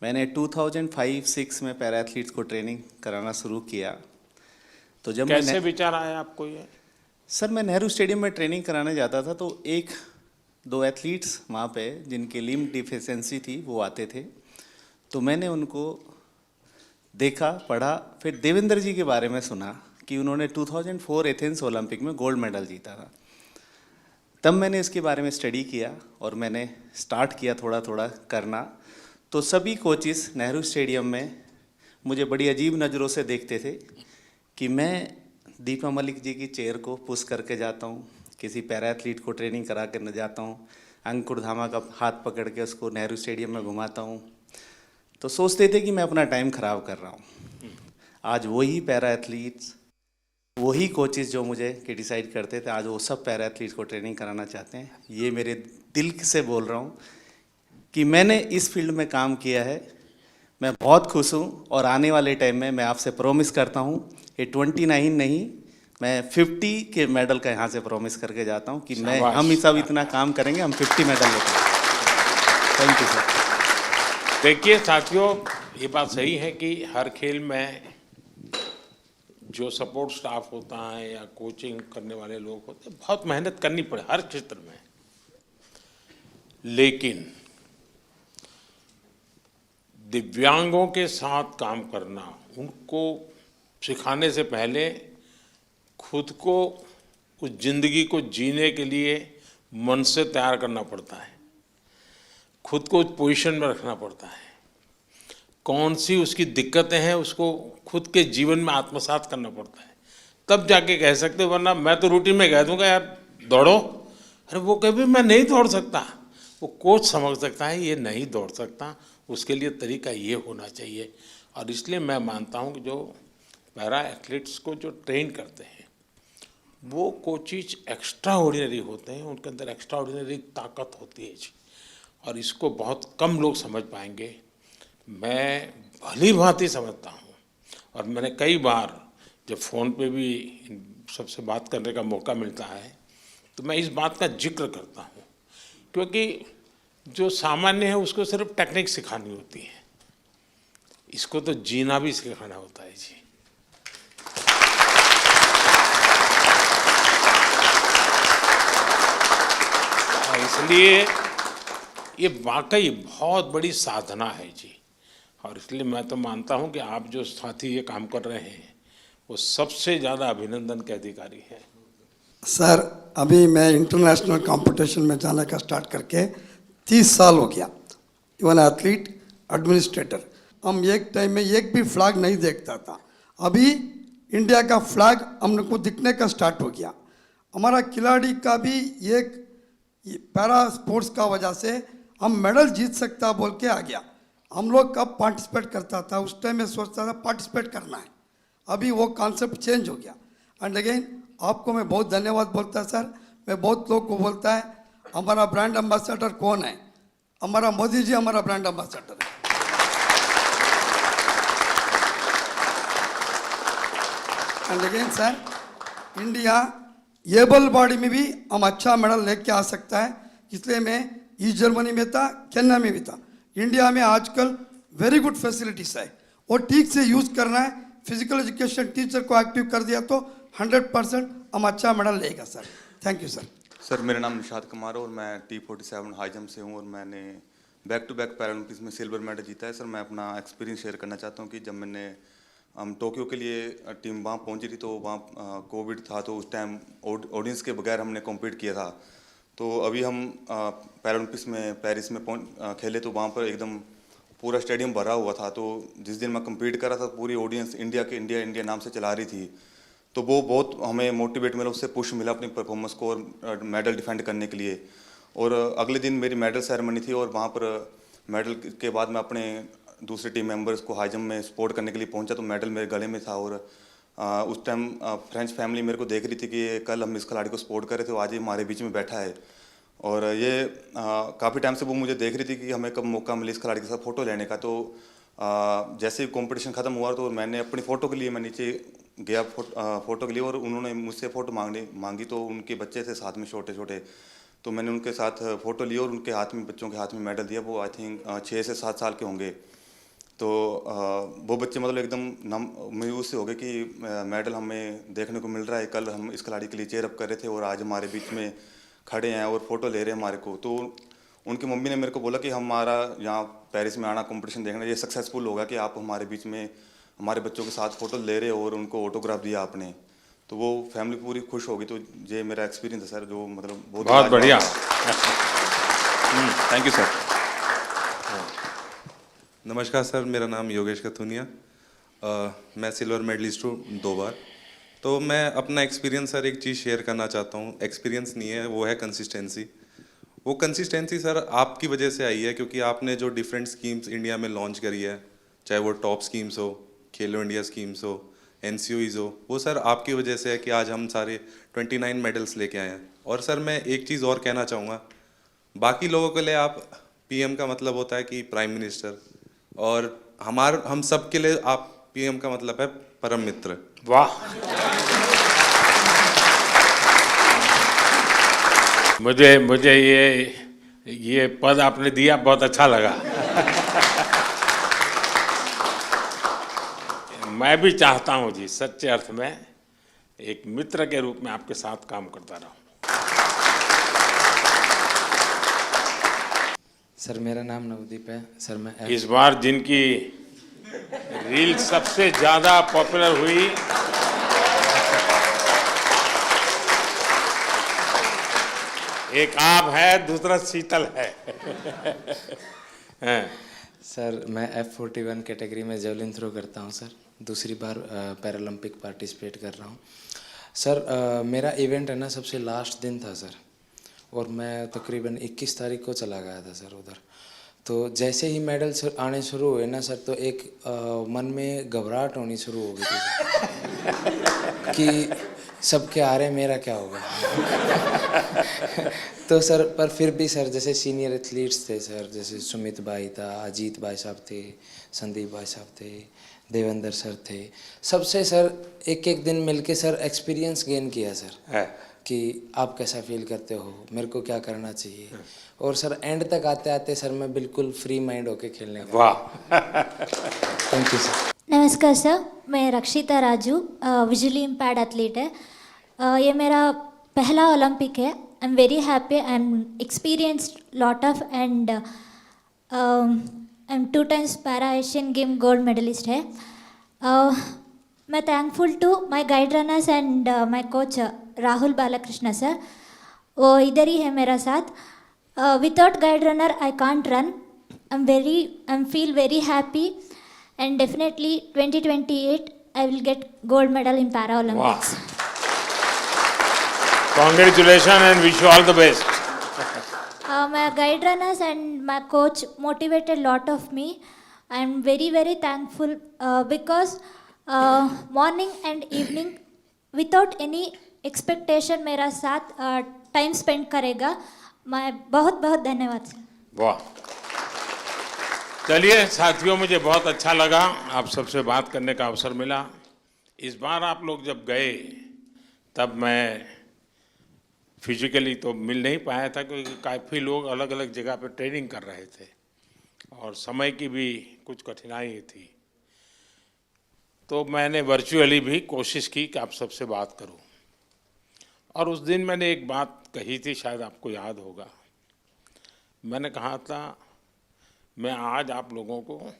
मैंने 2005-06 में पैरा एथलीट्स को ट्रेनिंग कराना शुरू किया। तो जब कैसे विचार आया आपको ये? सर मैं नेहरू स्टेडियम में ट्रेनिंग कराने जाता था, तो 1-2 एथलीट्स वहाँ पे जिनके लिम्ब डिफिशेंसी थी वो आते थे। तो मैंने उनको देखा, पढ़ा, फिर देवेंद्र जी के बारे में सुना कि उन्होंने 2004 एथेंस ओलंपिक में गोल्ड मेडल जीता था। तब मैंने इसके बारे में स्टडी किया और मैंने स्टार्ट किया थोड़ा थोड़ा करना। तो सभी कोचिस नेहरू स्टेडियम में मुझे बड़ी अजीब नज़रों से देखते थे कि मैं दीपा मलिक जी की चेयर को पुश करके जाता हूँ, किसी पैरा एथलीट को ट्रेनिंग करा कर न जाता हूँ, अंकुर धामा का हाथ पकड़ के उसको नेहरू स्टेडियम में घुमाता हूँ। तो सोचते थे कि मैं अपना टाइम ख़राब कर रहा हूँ। आज वही पैरा एथलीट्स, वही कोचेस जो मुझे क्रिटिसाइड करते थे, आज वो सब पैरा एथलीट्स को ट्रेनिंग कराना चाहते हैं। ये मेरे दिल से बोल रहा हूँ कि मैंने इस फील्ड में काम किया है, मैं बहुत खुश हूँ और आने वाले टाइम में मैं आपसे प्रॉमिस करता हूँ ये 29 नहीं, मैं 50 के मेडल का यहाँ से प्रॉमिस करके जाता हूँ कि हम सब इतना काम करेंगे, हम 50 मेडल लेते हैं। Thank you sir. देखिए साथियों, ये बात सही है कि हर खेल में जो सपोर्ट स्टाफ होता है या कोचिंग करने वाले लोग होते हैं, बहुत मेहनत करनी पड़े हर क्षेत्र में। लेकिन दिव्यांगों के साथ काम करना, उनको सिखाने से पहले खुद को उस जिंदगी को जीने के लिए मन से तैयार करना पड़ता है, खुद को उस पोजीशन में रखना पड़ता है। कौन सी उसकी दिक्कतें हैं उसको खुद के जीवन में आत्मसात करना पड़ता है, तब जाके कह सकते, वरना मैं तो रूटीन में कह दूंगा यार दौड़ो, अरे वो कभी मैं नहीं दौड़ सकता, वो कोच समझ सकता है ये नहीं दौड़ सकता, उसके लिए तरीका ये होना चाहिए। और इसलिए मैं मानता हूँ कि जो पैरा एथलीट्स को जो ट्रेन करते हैं वो कोचिज एक्स्ट्रा ऑर्डिनरी होते हैं, उनके अंदर एक्स्ट्रा ऑर्डिनरी ताकत होती है जी, और इसको बहुत कम लोग समझ पाएंगे। मैं भली भांति समझता हूँ और मैंने कई बार जब फ़ोन पे भी सबसे बात करने का मौका मिलता है तो मैं इस बात का जिक्र करता हूँ, क्योंकि जो सामान्य है उसको सिर्फ टेक्निक सिखानी होती है, इसको तो जीना भी सिखाना होता है जी। इसलिए ये वाकई बहुत बड़ी साधना है जी, और इसलिए मैं तो मानता हूँ कि आप जो साथी ये काम कर रहे हैं वो सबसे ज़्यादा अभिनंदन के अधिकारी हैं। सर अभी मैं इंटरनेशनल कंपटीशन में जाने का स्टार्ट करके 30 साल हो गया। इवन एथलीट, एडमिनिस्ट्रेटर, हम एक टाइम में एक भी फ्लैग नहीं देखता था, अभी इंडिया का फ्लैग हमको दिखने का स्टार्ट हो गया। हमारा खिलाड़ी का भी एक पैरा स्पोर्ट्स का वजह से हम मेडल जीत सकता बोल के आ गया। हम लोग कब पार्टिसिपेट करता था, उस टाइम में सोचता था पार्टिसिपेट करना है, अभी वो कॉन्सेप्ट चेंज हो गया। एंड अगेन आपको मैं बहुत धन्यवाद बोलता सर। मैं बहुत लोग को बोलता है हमारा ब्रांड एम्बेसडर कौन है, हमारा मोदी जी हमारा ब्रांड एम्बेसडर है। And again sir, India able body में भी हम अच्छा मेडल लेके आ सकता है, इसलिए मैं ईस्ट जर्मनी में था, केन्या में भी था। इंडिया में आजकल वेरी गुड फैसिलिटीज है, और ठीक से यूज़ करना है। फिजिकल एजुकेशन टीचर को एक्टिव कर दिया तो 100% हम अच्छा मेडल लेगा sir. Thank you sir. Sir मेरा नाम निशाद कुमार है और मैं T47 हाई जंप से हूँ, और मैंने बैक टू बैक पैरालंपिक्स में सिल्वर मेडल जीता है। सर मैं अपना एक्सपीरियंस शेयर करना चाहता हूँ कि जब मैंने हम टोक्यो के लिए टीम वहाँ पहुँची थी तो वहाँ कोविड था, तो उस टाइम ऑडियंस के बगैर हमने कॉम्पीट किया था। तो अभी हम पैरालंपिक्स में पेरिस में खेले तो वहाँ पर एकदम पूरा स्टेडियम भरा हुआ था। तो जिस दिन मैं कम्पीट कर रहा था पूरी ऑडियंस इंडिया नाम से चला रही थी, तो वो बहुत हमें मोटिवेट मिला, उससे पुश मिला अपनी परफॉर्मेंस को और मेडल डिफेंड करने के लिए। और अगले दिन मेरी मेडल सेरेमनी थी, और वहाँ पर मेडल के बाद मैं अपने दूसरे टीम मेंबर्स को हाई जंप में सपोर्ट करने के लिए पहुँचा, तो मेडल मेरे गले में था। और उस टाइम फ्रेंच फैमिली मेरे को देख रही थी कि कल हम इस खिलाड़ी को सपोर्ट करे थे, आज ये हमारे बीच में बैठा है। और ये काफ़ी टाइम से वो मुझे देख रही थी कि हमें कब मौका मिले इस खिलाड़ी के साथ फ़ोटो लेने का। तो जैसे ही कंपटीशन ख़त्म हुआ तो मैंने अपनी फ़ोटो के लिए मैं नीचे गया फ़ोटो के लिए, और उन्होंने मुझसे फ़ोटो मांगी। तो उनके बच्चे थे साथ में छोटे छोटे, तो मैंने उनके साथ फ़ोटो ली और उनके हाथ में, बच्चों के हाथ में मेडल दिया। वो आई थिंक 6 से 7 साल के होंगे। तो वो बच्चे मतलब एकदम मायूस से हो गए कि मेडल हमें देखने को मिल रहा है, कल हम इस खिलाड़ी के लिए चेयर अप कर रहे थे और आज हमारे बीच में खड़े हैं और फोटो ले रहे हैं हमारे को। तो उनकी मम्मी ने मेरे को बोला कि हमारा यहाँ पेरिस में आना, कंपटीशन देखना, ये सक्सेसफुल होगा कि आप हमारे बीच में हमारे बच्चों के साथ फोटो ले रहे हो और उनको ऑटोग्राफ दिया आपने। तो वो फैमिली पूरी खुश होगी। तो ये मेरा एक्सपीरियंस है सर, जो मतलब बहुत बढ़िया। Thank you sir. नमस्कार सर, मेरा नाम योगेश कथुनिया, मैं सिल्वर मेडलिस्ट हूँ 2 बार। तो मैं अपना एक्सपीरियंस सर एक चीज़ शेयर करना चाहता हूँ। एक्सपीरियंस नहीं है, वो है कंसिस्टेंसी। वो कंसिस्टेंसी सर आपकी वजह से आई है, क्योंकि आपने जो डिफरेंट स्कीम्स इंडिया में लॉन्च करी है, चाहे वो टॉप स्कीम्स हो, खेलो इंडिया स्कीम्स हो, NCOEs हो, वो सर आपकी वजह से है कि आज हम सारे 29 मेडल्स लेके आए हैं। और सर मैं एक चीज़ और कहना चाहूँगा, बाकी लोगों के लिए आप PM का मतलब होता है कि प्राइम मिनिस्टर, और हम सब के लिए आप PM का मतलब है परम मित्र। वाह, मुझे ये पद आपने दिया, बहुत अच्छा लगा। मैं भी चाहता हूँ जी, सच्चे अर्थ में एक मित्र के रूप में आपके साथ काम करता रहूं। सर मेरा नाम नवदीप है सर। मैं इस बार जिनकी रील सबसे ज्यादा पॉपुलर हुई, एक आप है, दूसरा शीतल है। सर मैं F41 कैटेगरी में जेवलिन थ्रो करता हूं सर, दूसरी बार पैरालंपिक पार्टिसिपेट कर रहा हूं सर। मेरा इवेंट है ना सबसे लास्ट दिन था सर, और मैं तकरीबन 21 तारीख को चला गया था सर उधर। तो जैसे ही मेडल आने शुरू हुए ना सर, तो एक मन में घबराहट होनी शुरू हो गई थी कि सबके आ रहे, मेरा क्या होगा। तो सर पर फिर भी सर जैसे सीनियर एथलीट्स थे सर, जैसे सुमित भाई था, अजीत भाई साहब थे, संदीप भाई साहब थे, देवेंद्र सर थे, सबसे सर एक दिन मिलके सर एक्सपीरियंस गेन किया सर कि आप कैसा फील करते हो, मेरे को क्या करना चाहिए। और सर एंड तक आते आते सर मैं बिल्कुल फ्री माइंड होके खेलने का। वाह, थैंक यू सर। नमस्कार सर, मैं रक्षिता राजू, विजुअली इम्पैर्ड एथलीट है। ये मेरा पहला ओलंपिक है I'm very happy. I'm experienced lot of and I'm 2 times Para Asian Game gold medalist है. मैं thankful to my guide runners and my coach Rahul Balakrishna sir. वो इधर ही है मेरा साथ. Without guide runner I can't run. I'm feel very happy and definitely 2028 I will get gold medal in Paralympics. Wow. Congratulations and wish you all the best. My guide runners and my coach motivated a lot of me. I'm very, very thankful because morning and evening without any expectation मेरा साथ time spend करेगा. मैं बहुत बहुत धन्यवाद sir. वाह. चलिए साथियों, मुझे बहुत अच्छा लगा आप सबसे बात करने का अवसर मिला. इस बार आप लोग जब गए तब मैं फिजिकली तो मिल नहीं पाया था क्योंकि काफ़ी लोग अलग अलग जगह पे ट्रेनिंग कर रहे थे और समय की भी कुछ कठिनाई थी. तो मैंने वर्चुअली भी कोशिश की कि आप सबसे बात करूं. और उस दिन मैंने एक बात कही थी, शायद आपको याद होगा. मैंने कहा था मैं आज आप लोगों को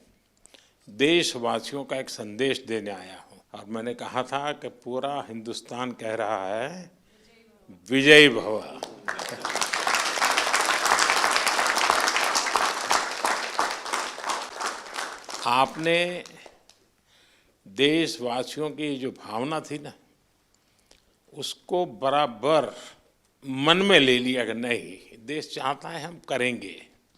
देशवासियों का एक संदेश देने आया हूं. और मैंने कहा था कि पूरा हिंदुस्तान कह रहा है विजयी भव. आपने देशवासियों की जो भावना थी ना, उसको बराबर मन में ले लिया कि नहीं, देश चाहता है हम करेंगे.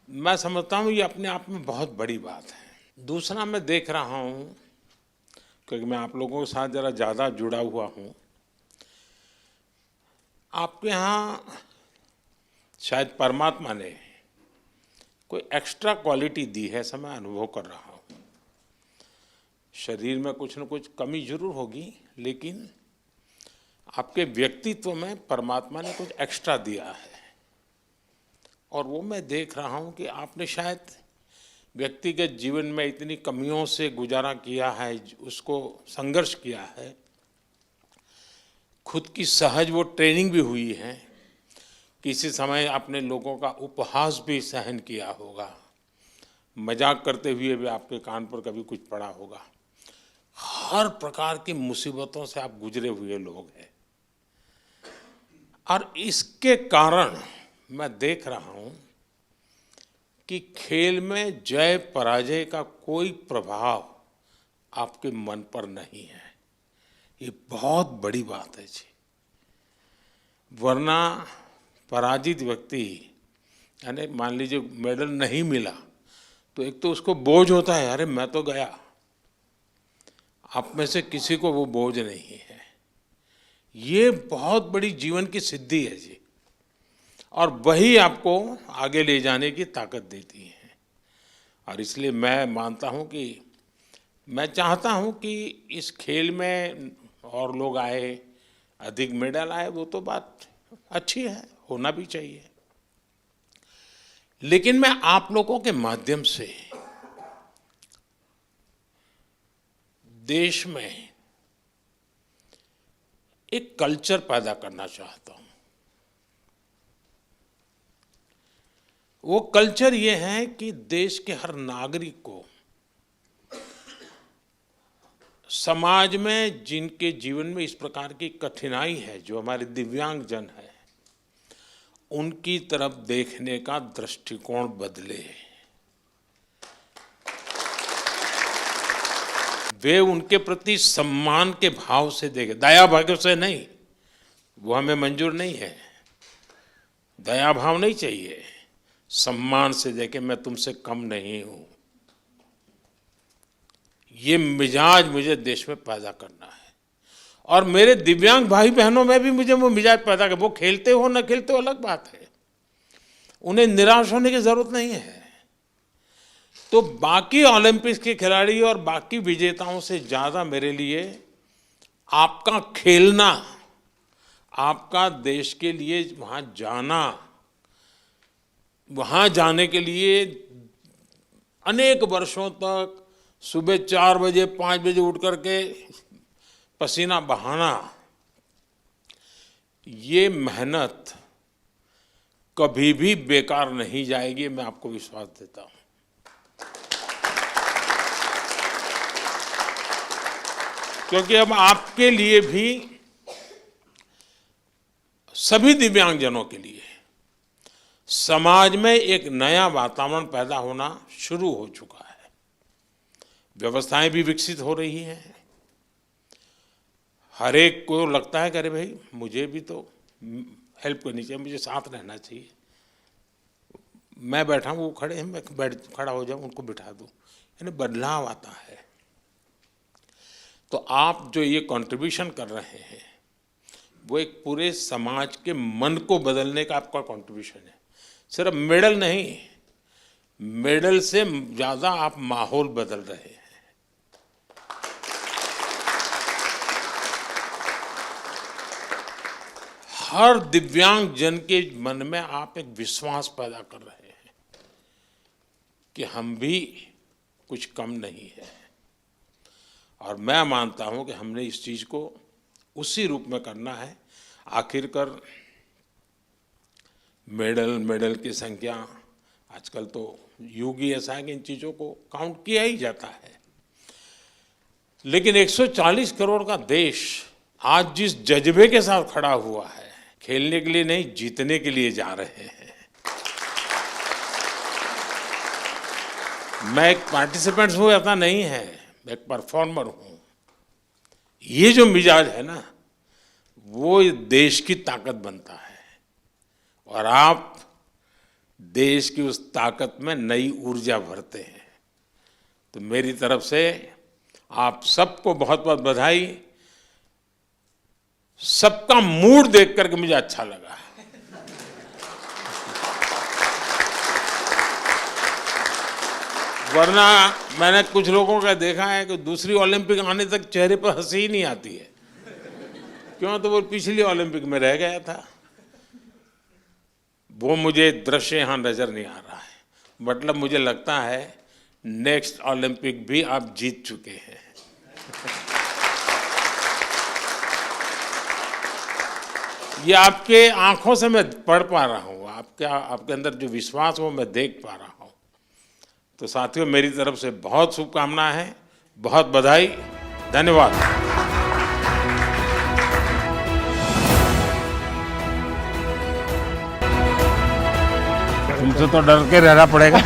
मैं समझता हूँ ये अपने आप में बहुत बड़ी बात है. दूसरा मैं देख रहा हूँ क्योंकि मैं आप लोगों के साथ ज़रा ज़्यादा जुड़ा हुआ हूँ, आपके यहाँ शायद परमात्मा ने कोई एक्स्ट्रा क्वालिटी दी है, ऐसा मैं अनुभव कर रहा हूँ. शरीर में कुछ न कुछ कमी जरूर होगी, लेकिन आपके व्यक्तित्व में परमात्मा ने कुछ एक्स्ट्रा दिया है. और वो मैं देख रहा हूँ कि आपने शायद व्यक्तिगत जीवन में इतनी कमियों से गुजारा किया है, उसको संघर्ष किया है, खुद की सहज वो ट्रेनिंग भी हुई है. किसी समय आपने लोगों का उपहास भी सहन किया होगा, मजाक करते हुए भी आपके कान पर कभी कुछ पड़ा होगा. हर प्रकार की मुसीबतों से आप गुजरे हुए लोग हैं. और इसके कारण मैं देख रहा हूं कि खेल में जय पराजय का कोई प्रभाव आपके मन पर नहीं है. ये बहुत बड़ी बात है जी. वरना पराजित व्यक्ति, यानी मान लीजिए मेडल नहीं मिला तो एक तो उसको बोझ होता है, अरे मैं तो गया. आप में से किसी को वो बोझ नहीं है. ये बहुत बड़ी जीवन की सिद्धि है जी, और वही आपको आगे ले जाने की ताकत देती है. और इसलिए मैं मानता हूँ कि मैं चाहता हूँ कि इस खेल में और लोग आए, अधिक मेडल आए, वो तो बात अच्छी है, होना भी चाहिए. लेकिन मैं आप लोगों के माध्यम से देश में एक कल्चर पैदा करना चाहता हूं. वो कल्चर ये है कि देश के हर नागरिक को समाज में जिनके जीवन में इस प्रकार की कठिनाई है, जो हमारे दिव्यांग जन है, उनकी तरफ देखने का दृष्टिकोण बदले. वे उनके प्रति सम्मान के भाव से देखें, दया भाव से नहीं. वो हमें मंजूर नहीं है. दया भाव नहीं चाहिए, सम्मान से देखें, मैं तुमसे कम नहीं हूं. ये मिजाज मुझे देश में पैदा करना है. और मेरे दिव्यांग भाई बहनों में भी मुझे वो मिजाज पैदा कर. वो खेलते हो न खेलते हो अलग बात है, उन्हें निराश होने की जरूरत नहीं है. तो बाकी ओलंपिक्स के खिलाड़ी और बाकी विजेताओं से ज़्यादा मेरे लिए आपका खेलना, आपका देश के लिए वहाँ जाना, वहाँ जाने के लिए अनेक वर्षों तक सुबह 4 बजे 5 बजे उठ करके पसीना बहाना, ये मेहनत कभी भी बेकार नहीं जाएगी, मैं आपको विश्वास देता हूं। क्योंकि अब आपके लिए भी, सभी दिव्यांगजनों के लिए समाज में एक नया वातावरण पैदा होना शुरू हो चुका है। व्यवस्थाएं भी विकसित हो रही हैं। हर एक को लगता है कि अरे भाई मुझे भी तो हेल्प करनी चाहिए, मुझे साथ रहना चाहिए। मैं बैठा हूँ, वो खड़े हैं, मैं खड़ा हो जाऊँ, उनको बिठा दूँ, यानी बदलाव आता है। तो आप जो ये कंट्रीब्यूशन कर रहे हैं वो एक पूरे समाज के मन को बदलने का आपका कंट्रीब्यूशन है। सिर्फ मेडल नहीं, मेडल से ज़्यादा आप माहौल बदल रहे हैं। हर दिव्यांग जन के मन में आप एक विश्वास पैदा कर रहे हैं कि हम भी कुछ कम नहीं है। और मैं मानता हूं कि हमने इस चीज़ को उसी रूप में करना है। आखिरकार मेडल की संख्या, आजकल तो युग ही ऐसा है कि इन चीज़ों को काउंट किया ही जाता है। लेकिन 140 करोड़ का देश आज जिस जज्बे के साथ खड़ा हुआ है, खेलने के लिए नहीं, जीतने के लिए जा रहे हैं। मैं एक पार्टिसिपेंट हूँ ऐसा नहीं है, मैं एक परफॉर्मर हूँ। ये जो मिजाज है ना, वो देश की ताकत बनता है। और आप देश की उस ताकत में नई ऊर्जा भरते हैं। तो मेरी तरफ से आप सबको बहुत बहुत बधाई। सबका मूड देख करके मुझे अच्छा लगा। वरना मैंने कुछ लोगों का देखा है कि दूसरी ओलंपिक आने तक चेहरे पर हंसी ही नहीं आती है। क्यों? तो वो पिछली ओलंपिक में रह गया था। वो मुझे दृश्य यहाँ नजर नहीं आ रहा है। मतलब मुझे लगता है नेक्स्ट ओलंपिक भी आप जीत चुके हैं। ये आपके आंखों से मैं पढ़ पा रहा हूँ, आपके अंदर जो विश्वास वो मैं देख पा रहा हूँ। तो साथियों, मेरी तरफ से बहुत शुभकामनाएं हैं, बहुत बधाई, धन्यवाद। तुमसे तो डर के रहना पड़ेगा।